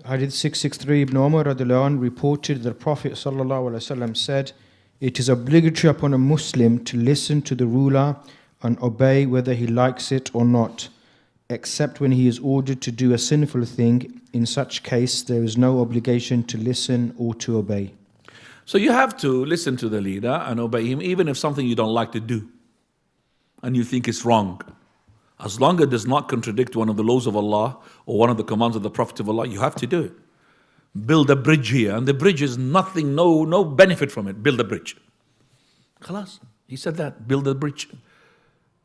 Hadith 663, Ibn Umar radiallahu anh reported that the Prophet sallallahu alaihi wasallam said, "It is obligatory upon a Muslim to listen to the ruler and obey whether he likes it or not, except when he is ordered to do a sinful thing. In such case, there is no obligation to listen or to obey." So you have to listen to the leader and obey him, even if something you don't like to do and you think it's wrong. As long as it does not contradict one of the laws of Allah or one of the commands of the Prophet of Allah, you have to do it. Build a bridge here, and the bridge is nothing, no benefit from it. Build a bridge. Khalas, he said that, build a bridge.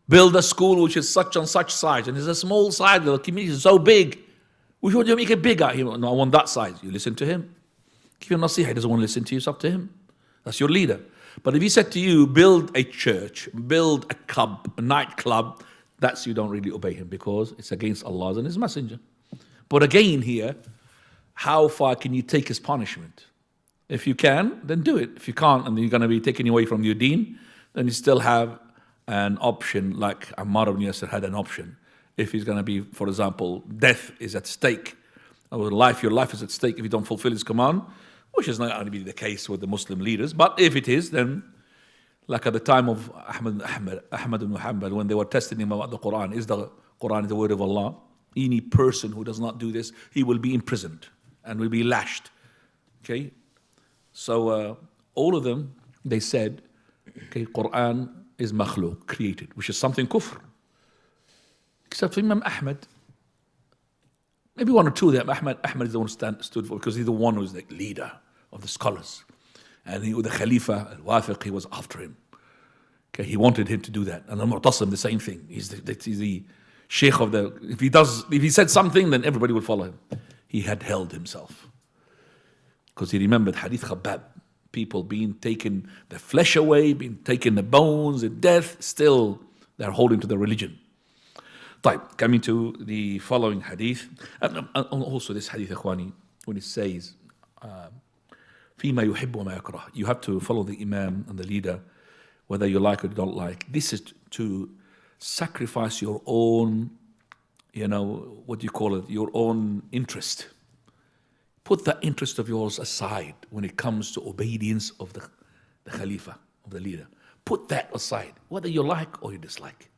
Build a school which is such and such size, and it's a small size, the community is so big. We should make it bigger. No, I want that size. You listen to him. If you're nasiha, he doesn't want to listen to you, it's up to him. That's your leader. But if he said to you, build a church, build a club, a nightclub, that's you don't really obey him because it's against Allah and His Messenger. But again here, how far can you take his punishment? If you can, then do it. If you can't, and you're going to be taken away from your deen, then you still have an option, like Ammar ibn Yasir had an option. If he's going to be, for example, death is at stake, or your life is at stake if you don't fulfill his command, which is not going to be the case with the Muslim leaders. But if it is, then like at the time of Ahmad ibn Hanbal, when they were testing him about the Quran, is the Quran the word of Allah? Any person who does not do this, he will be imprisoned and will be lashed. Okay? So all of them, they said, okay, Quran is makhluk, created, which is something kufr. Except for Imam Ahmad. Maybe one or two of them. Ahmad is the one who stood for, because he's the one who's the leader of the scholars. And the Khalifa, Al-Wafiq, he was after him. Okay, he wanted him to do that. And Al-Mu'tasim, the same thing. He's the sheikh of the, if he said something, then everybody will follow him. He had held himself. Because he remembered Hadith Khabbab, people being taken the flesh away, being taken the bones, and death, still they're holding to the religion. Coming to the following hadith, and also this hadith, Ikhwani, when it says, فيما يحب وما يكره, you have to follow the Imam and the leader, whether you like or you don't like. This is to sacrifice your own, your own interest. Put that interest of yours aside when it comes to obedience of the Khalifa, of the leader. Put that aside, whether you like or you dislike.